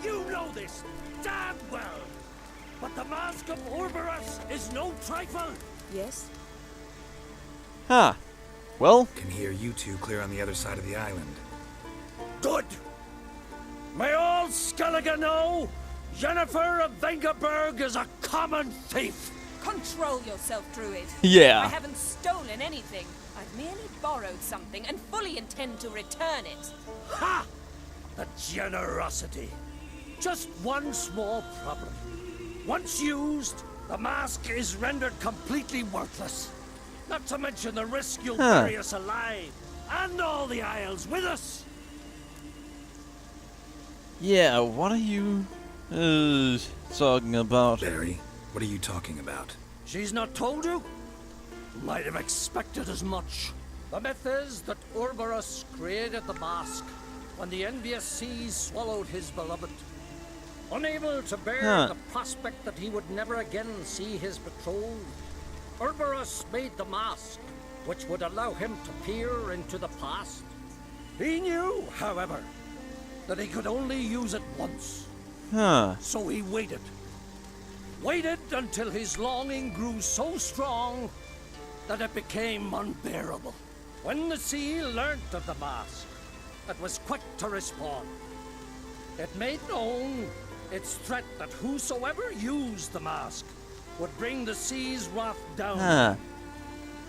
You know this damn well. But the Mask of Orberus is no trifle. Yes? Huh. Well, Can hear you two clear on the other side of the island. Good. May all Skellige know Jennifer of Vengerberg is a common thief. Control yourself, Druid. Yeah. I haven't stolen anything. I've merely borrowed something and fully intend to return it. Ha! The generosity. Just one small problem. Once used, the mask is rendered completely worthless. Not to mention the risk you'll bury us alive, and all the Isles with us. yeah, what are you talking about? Barry, what are you talking about? She's not told you? Might have expected as much. The myth is that Orberus created the mask when the envious seas swallowed his beloved. Unable to bear the prospect that he would never again see his betrothed, Orberus made the mask, which would allow him to peer into the past. He knew, however, that he could only use it once. So he waited. Waited until his longing grew so strong that it became unbearable. When the sea learnt of the mask, it was quick to respond. It made known its threat that whosoever used the mask would bring the sea's wrath down.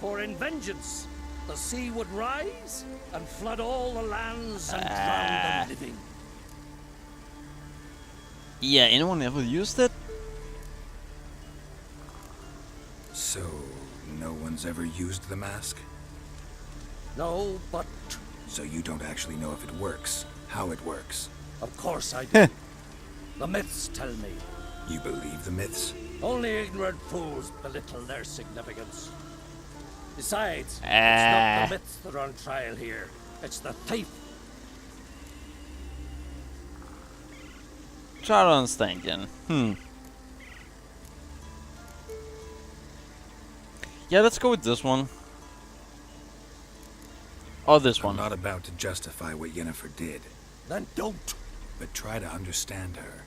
For in vengeance, the sea would rise and flood all the lands and drown the living. Yeah, anyone ever used it? So, no one's ever used the mask? No, but So you don't actually know if it works, how it works. of course I do. The myths tell me. You believe the myths? Only ignorant fools belittle their significance. Besides, it's not the myths that are on trial here. It's the thief. Try to understand again. Yeah, let's go with this one. Or this one. I'm not about to justify what Yennefer did, Then don't. but try to understand her.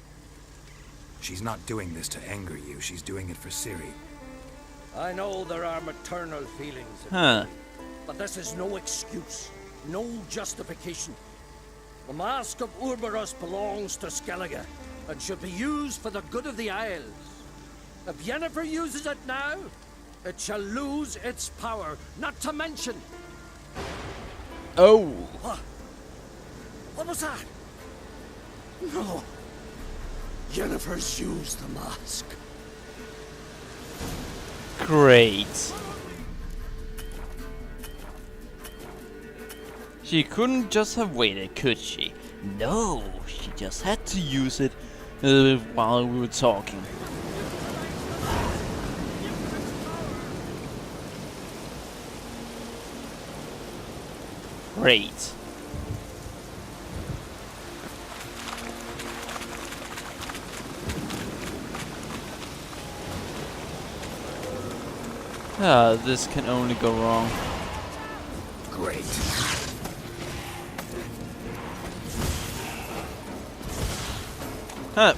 She's not doing this to anger you, she's doing it for Ciri. I know there are maternal feelings in me, but this is no excuse, no justification. The Mask of Orberus belongs to Skellige and should be used for the good of the Isles. If Yennefer uses it now, it shall lose its power, not to mention... Oh! What was that? No. Yennefer's used the mask. Great. She couldn't just have waited, could she? No, she just had to use it while we were talking. Great. This can only go wrong. Great.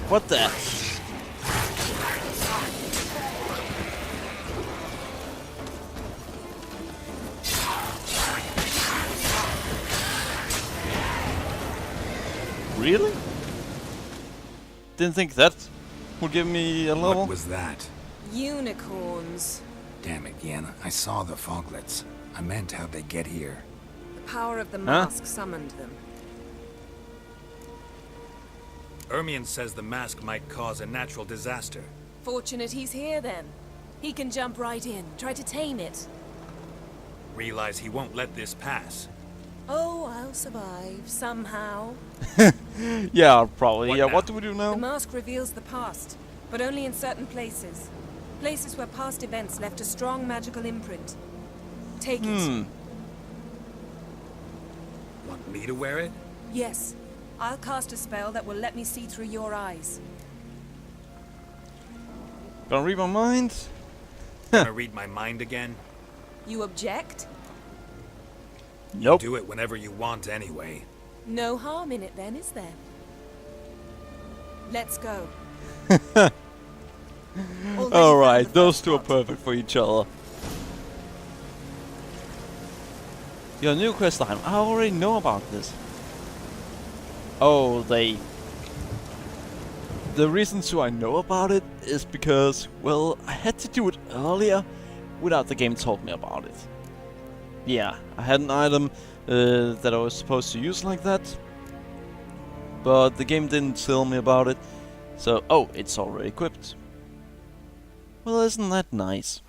What the? Really? Didn't think that would give me a level. What was that? Unicorns. Damn it, Yen. I saw the foglets. I meant how'd they get here? The power of the mask summoned them. Ermion says the mask might cause a natural disaster. Fortunate he's here then. He can jump right in, try to tame it. Realize he won't let this pass. Oh, I'll survive, somehow. Yeah, probably. What Yeah, now? what do we do now? The mask reveals the past, but only in certain places. Places where past events left a strong magical imprint. Take it. Want me to wear it? Yes. I'll cast a spell that will let me see through your eyes. Gonna read my mind? Gonna read my mind again? You object? Nope. Do it whenever you want anyway. No harm in it then, is there? Let's go. Alright, those two are perfect for each other. Your new quest line. I already know about this. Oh, the reason I know about it is because, well, I had to do it earlier without the game told me about it. Yeah, I had an item that I was supposed to use like that, but the game didn't tell me about it. So, oh, it's already equipped. Well, isn't that nice?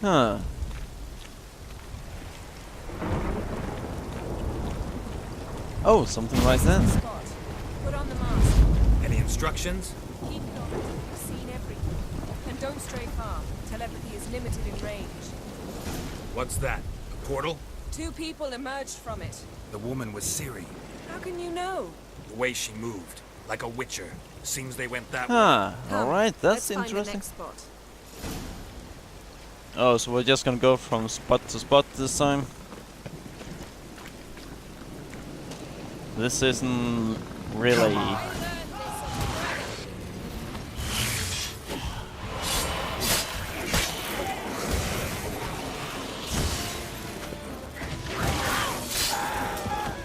Huh. Oh, something like that. Spot. Put on the mask. Any instructions? Keep it on. You've seen everything. And don't stray far. Telepathy is limited in range. What's that? A portal? 2 people emerged from it. The woman was Ciri. How can you know? The way she moved, like a witcher. Seems they went that way. Ah, Come, alright, that's let's find the interesting. next spot. Oh, so we're just gonna go from spot to spot this time? This isn't really...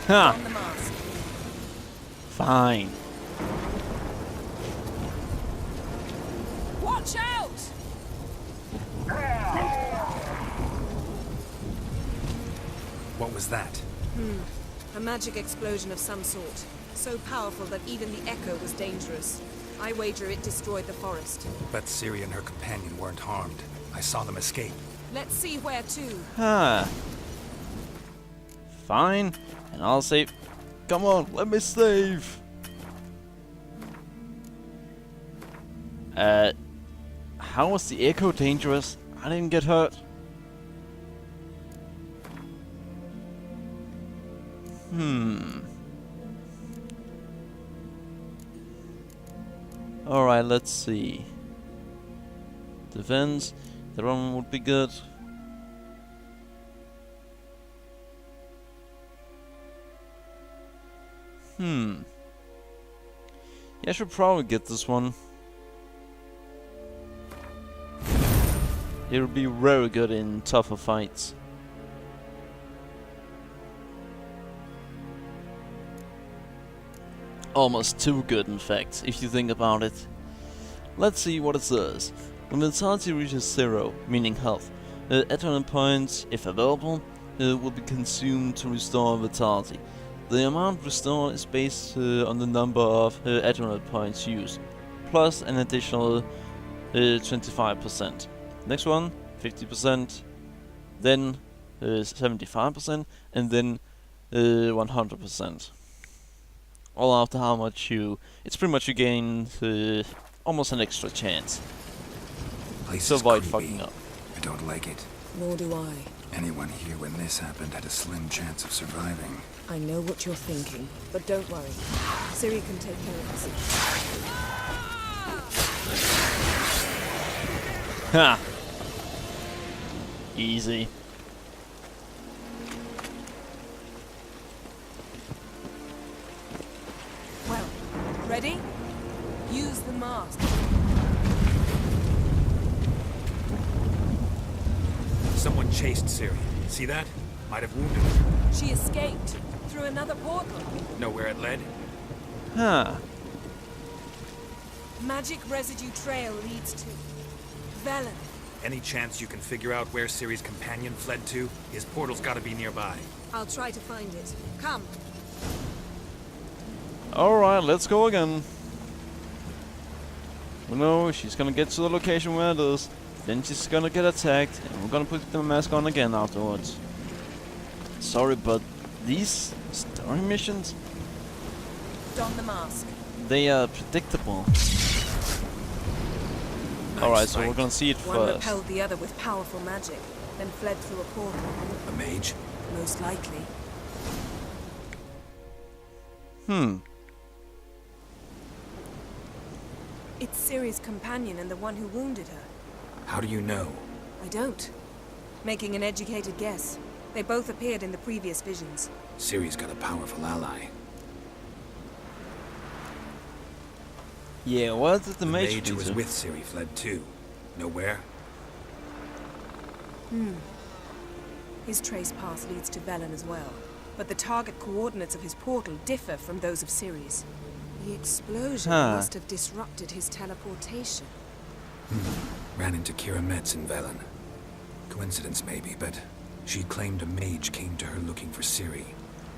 Huh, On the mask. fine. Watch out! What was that? A magic explosion of some sort. So powerful that even the echo was dangerous. I wager it destroyed the forest. Bet Ciri and her companion weren't harmed. I saw them escape. Let's see where to. Huh. Fine, and I'll say, come on, let me save. How was the echo dangerous? I didn't get hurt. Alright, let's see. Defense, the one would be good. Yeah, I should probably get this one. It'll be very good in tougher fights. Almost too good, in fact, if you think about it. Let's see what it says. When vitality reaches 0, meaning health, adrenaline points, if available, will be consumed to restore vitality. The amount restored is based on the number of adrenaline points used, plus an additional 25%. Next one, 50%, then 75%, and then 100%. All after how much you... It's pretty much you gain almost an extra chance. Place So is avoid creepy. fucking up. I don't like it. Nor do I. Anyone here when this happened had a slim chance of surviving. I know what you're thinking, but don't worry. Ciri can take care of us. Ha! Easy. Well, ready? Use the mask. Someone chased Ciri. See that? Might have wounded her. She escaped through another portal. Know where it led? Huh. Magic residue trail leads to Velen. Any chance you can figure out where Ciri's companion fled to? His portal's gotta be nearby. I'll try to find it. Come. Alright, let's go again. Oh no, she's gonna get to the location where it is. Then she's gonna get attacked, and we're gonna put the mask on again afterwards. Sorry, but these story missions, Don the mask. they are predictable. Alright, so we're gonna see it One first. repelled the other with powerful magic, then fled through a portal. A mage? Most likely. It's Ciri's companion and the one who wounded her. How do you know? I don't. Making an educated guess. They both appeared in the previous visions. Ciri's got a powerful ally. Yeah, what did the mage mage do who was to? with Ciri fled too. Know where? His trace path leads to Velen as well. But the target coordinates of his portal differ from those of Ciri's. The explosion must have disrupted his teleportation. Ran into Kira Metz in Velen. Coincidence maybe, but she claimed a mage came to her looking for Ciri.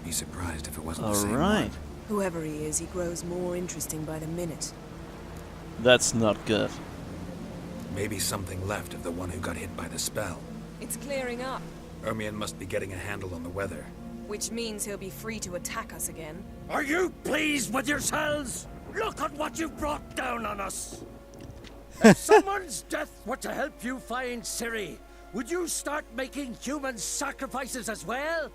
Be surprised if it wasn't the same Alright. one. Whoever he is, he grows more interesting by the minute. That's not good. Maybe something left of the one who got hit by the spell. It's clearing up, Ermion must be getting a handle on the weather. which means he'll be free to attack us again. Are you pleased with yourselves? Look at what you brought down on us. If someone's death were to help you find Ciri, would you start making human sacrifices as well?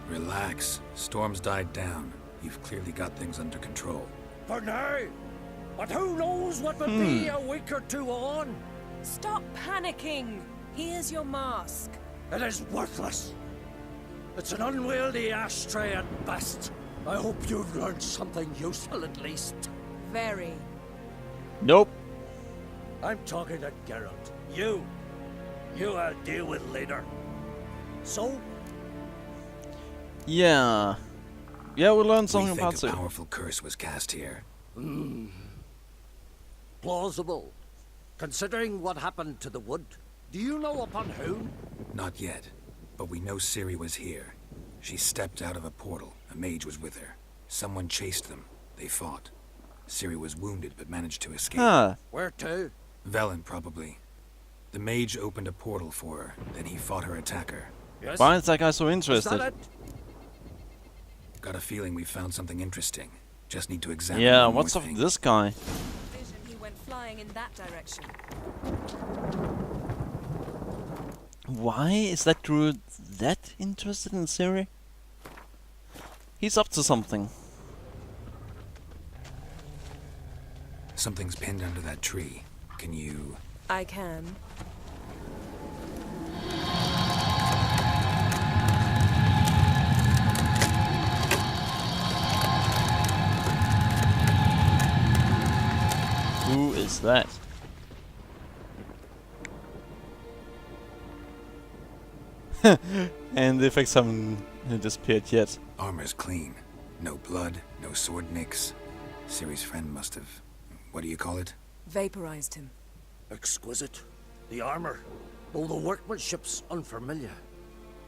Relax. Storm's died down. You've clearly got things under control. For now. But who knows what will be a week or two on? Stop panicking! Here's your mask. It is worthless. It's an unwieldy ashtray at best. I hope you've learned something useful at least. Very. Nope. I'm talking to Geralt. You I'll deal with later. So, Yeah. Yeah, we learned We something think about a it. powerful curse was cast here. plausible. Considering what happened to the wood, do you know upon whom? Not yet, but we know Ciri was here. She stepped out of a portal. A mage was with her. Someone chased them. They fought. Ciri was wounded but managed to escape. Huh. Where to? Velen, probably. The mage opened a portal for her, then he fought her attacker. Yes? Why is that guy so Is interested? that it? Got a feeling we found something interesting. Just need to examine Yeah, one more what's up thing. with this guy? Vision, he went flying in that direction. Why is that druid that interested in Ciri? He's up to something. Something's pinned under that tree. Can you... I can. Who is that? And the effects haven't disappeared yet. Armor's clean. No blood, no sword nicks. Ciri's friend must have... What do you call it? Vaporized him. Exquisite. The armor, though the workmanship's unfamiliar.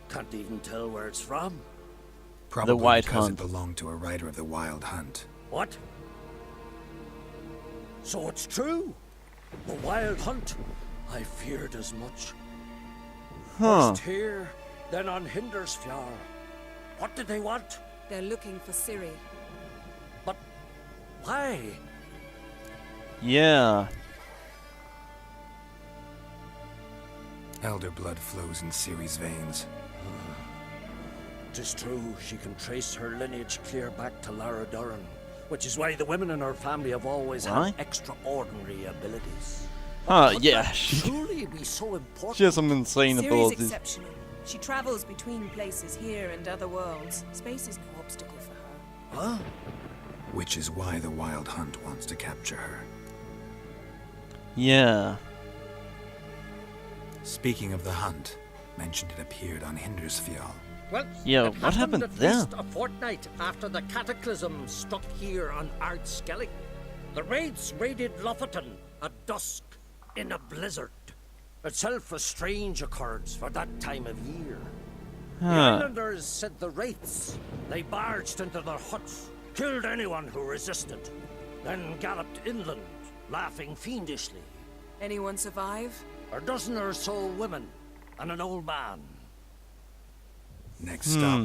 Can't even tell where it's from. Probably Wild because Hunt. it belonged to a rider of the Wild Hunt. What? So it's true. The Wild Hunt. I feared as much. Huh. First here, then on Hindersfjall. What did they want? They're looking for Ciri. But why? Yeah. Elder blood flows in Ciri's veins. Tis true, she can trace her lineage clear back to Lara Duran, which is why the women in her family have always Why? had extraordinary abilities. Ah, yeah. That truly be so important. She has some insane Ciri's abilities. exceptional. She travels between places here and other worlds. Space is no obstacle for her. Huh? Which is why the Wild Hunt wants to capture her. Yeah. Speaking of the hunt, mentioned it appeared on Hindersfjall. Well, Yeah, it what happened at there? least a fortnight after the cataclysm struck here on Ard Skellig. The raids raided Lofoten at dusk in a blizzard. Itself a strange occurrence for that time of year. The Huh. islanders said the wraiths. They barged into their huts, killed anyone who resisted, then galloped inland, laughing fiendishly. Anyone survive? A dozen or so women and an old man. Next stop,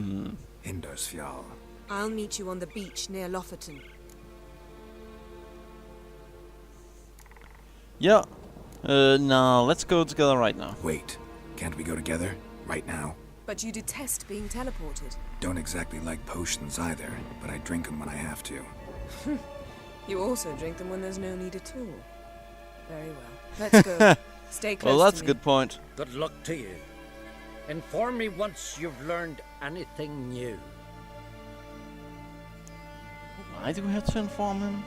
Hindersfjall. I'll meet you on the beach near Lofoten. Yeah. Now let's go together right now. Wait, can't we go together? Right now? But you detest being teleported. Don't exactly like potions either, but I drink them when I have to. You also drink them when there's no need at all. Very well. Let's go. Stay close Well, that's to a me. good point. Good luck to you. Inform me once you've learned anything new. Why do we have to inform him?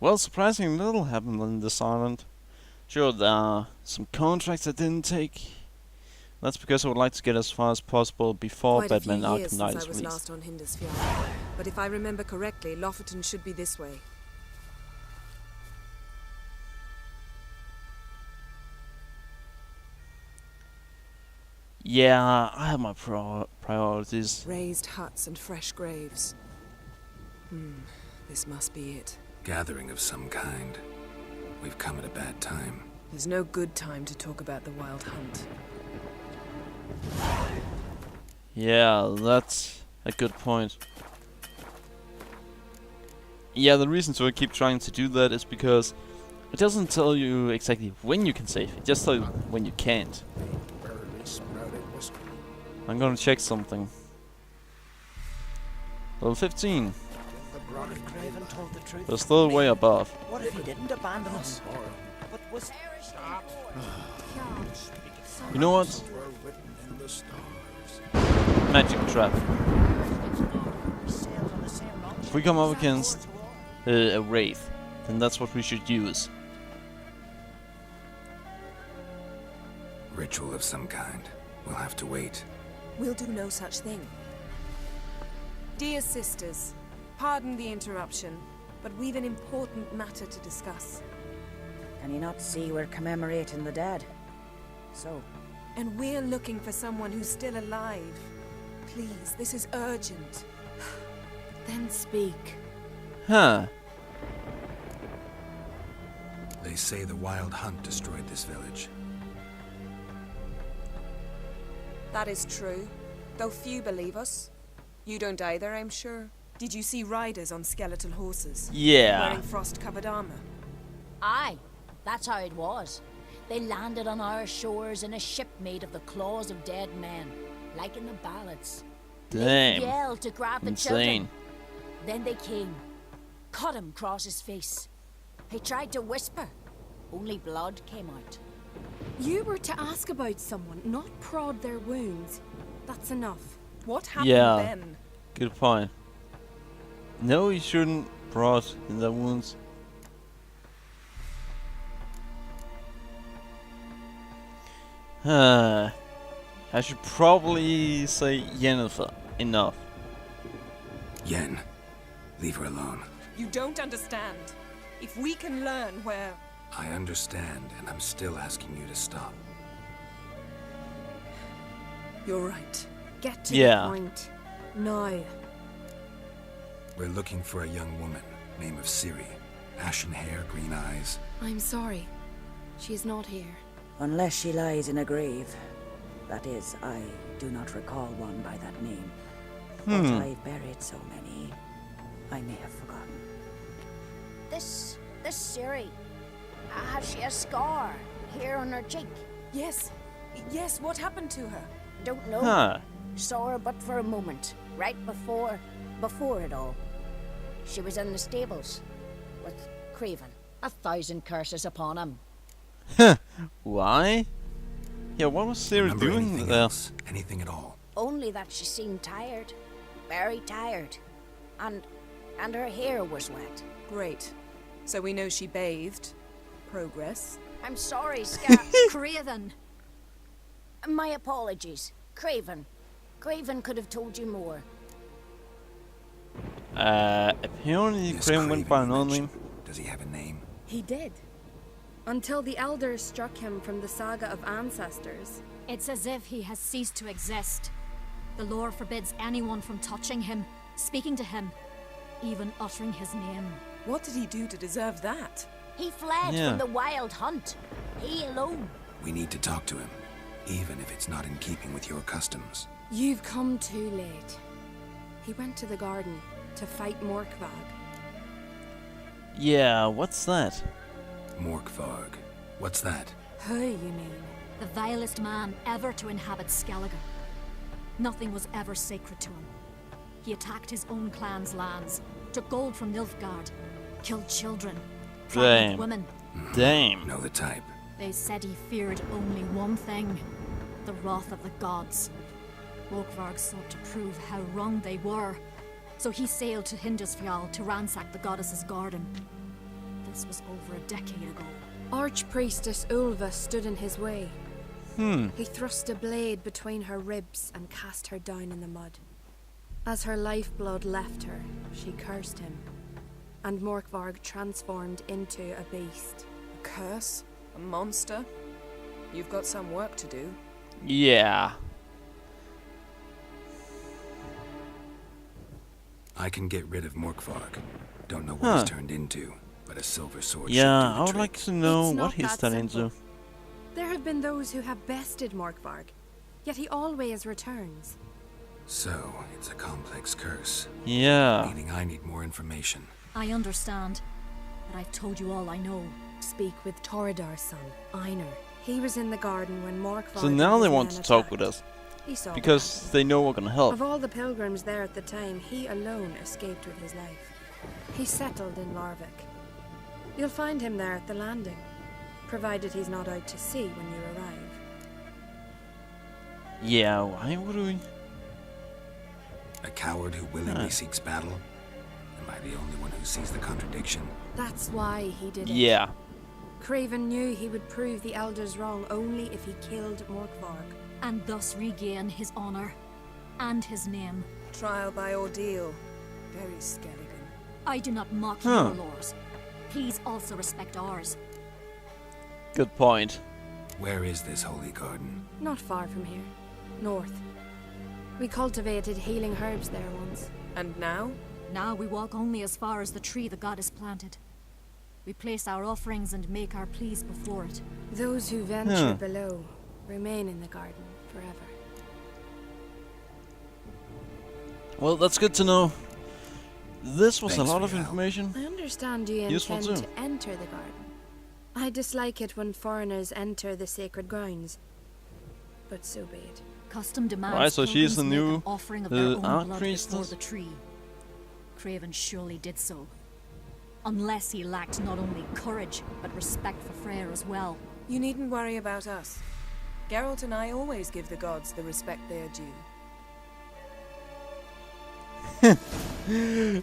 Well, surprisingly little happened on this island. Sure, there are some contracts I didn't take. That's because I would like to get as far as possible before Quite a few Batman years Arkham Knight since is I was released. last on Hindersfjord. But if I remember correctly, Lofferton should be this way. Yeah, I have my priorities. Raised huts and fresh graves. This must be it. Gathering of some kind. We've come at a bad time. There's no good time to talk about the Wild Hunt. Yeah, that's a good point. Yeah, the reason I keep trying to do that is because it doesn't tell you exactly when you can save, it just tells you when you can't. I'm gonna check something. Level 15. They're still way above. What if he didn't abandon us? But was You know what? Magic trap. If we come up against a wraith, then that's what we should use. Ritual of some kind. We'll have to wait. We'll do no such thing. Dear sisters, pardon the interruption, but we've an important matter to discuss. Can you not see we're commemorating the dead? So, And we're looking for someone who's still alive. Please, this is urgent. Then speak. Huh. They say the Wild Hunt destroyed this village. That is true, though few believe us. You don't either, I'm sure. Did you see riders on skeletal horses? Yeah. Wearing frost-covered armor? Aye, that's how it was. They landed on our shores in a ship made of the claws of dead men, like in the ballads. Damn. Yelled to grab the Insane. children. Then they came, cut him across his face. He tried to whisper, only blood came out. You were to ask about someone, not prod their wounds. That's enough. What happened Yeah. then? Good point. No, you shouldn't prod in the wounds. I should probably say Yennefer. Enough. Yen, leave her alone. You don't understand. If we can learn where... I understand, and I'm still asking you to stop. You're right. Get to Yeah. the point. Now. We're looking for a young woman, name of Ciri. Ashen hair, green eyes. I'm sorry. She is not here. unless she lies in a grave. That is, I do not recall one by that name. But I've buried so many, I may have forgotten. This Ciri, has she a scar here on her cheek? Yes. Yes, what happened to her? Don't know. Huh. Saw her but for a moment, right before it all. She was in the stables with Craven. 1,000 curses upon him. Why? Yeah, what was Ciri Remember doing anything there? else? Anything at all? Only that she seemed tired, very tired, and her hair was wet. Great. So we know she bathed. Progress. I'm sorry, Scar. Craven! My apologies. Craven. Craven could have told you more. Apparently This Craven went by Craven you another name. mentioned, does he have a name? He did. Until the elders struck him from the saga of ancestors. It's as if he has ceased to exist. The lore forbids anyone from touching him, speaking to him, even uttering his name. What did he do to deserve that? He fled Yeah. from the wild hunt. He alone. We need to talk to him, even if it's not in keeping with your customs. You've come too late. He went to the garden to fight Morkvag. Yeah, what's that? Morkvarg. What's that? Who, you mean? the vilest man ever to inhabit Skellige. Nothing was ever sacred to him. He attacked his own clan's lands, took gold from Nilfgaard, killed children, pregnant women. Damn. Know the type. They said he feared only one thing, the wrath of the gods. Morkvarg sought to prove how wrong they were, so he sailed to Hindisfjall to ransack the goddess's garden. This was over a decade ago. Archpriestess Ulva stood in his way. Hmm. He thrust a blade between her ribs and cast her down in the mud. As her lifeblood left her, she cursed him, and Morkvarg transformed into a beast. A curse? A monster? You've got some work to do. Yeah. I can get rid of Morkvarg. Don't know what he's turned into, but a silver sword should do Yeah, the I would trick. like to know It's what not he's that turned simple. into. There have been those who have bested Morkvarg, yet he always returns. So, it's a complex curse. Yeah. Meaning I need more information. I understand, but I've told you all I know. Speak with Torridar's son, Einar. He was in the garden when Morkvarg. So now they want to talk with us. He saw Because they know we're gonna help. Of all the pilgrims there at the time, he alone escaped with his life. He settled in Larvik. You'll find him there at the landing, provided he's not out to sea when you arrive. Yeah, why would we? A coward who willingly seeks battle? Am I the only one who sees the contradiction? That's why he did it. Yeah. Craven knew he would prove the elders wrong only if he killed Morkvarg. And thus regain his honor and his name. Trial by ordeal. Very Skelligan. I do not mock your laws. Please also respect ours. Good point. Where is this holy garden? Not far from here. North. We cultivated healing herbs there once. And now? Now we walk only as far as the tree the goddess planted. We place our offerings and make our pleas before it. Those who venture below remain in the garden forever. Well, that's good to know. This was Thanks a lot for of your help. information. I understand you Useful intend too. to enter the garden. I dislike it when foreigners enter the sacred grounds. But so be it. Custom demands Right, so she's pilgrims the make new, an offering of their own blood before Archpriestess? the tree. Craven surely did so. Unless he lacked not only courage, but respect for Freyr as well. You needn't worry about us. Geralt and I always give the gods the respect they are due.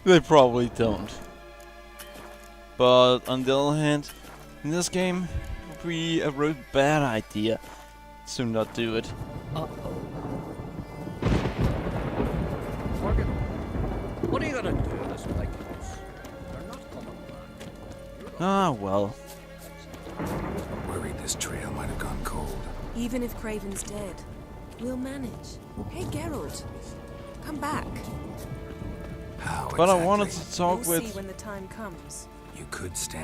They probably don't. But on the other hand, in this game, it would be a really bad idea to not do it. Morgan, what are you gonna do with this Vikings? They're not coming back. Ah, well. Worried this trail might have gone cold. Even if Craven's dead, we'll manage. Hey, Geralt, come back. How But I exactly? wanted to talk We'll see with... when the time comes. You could stand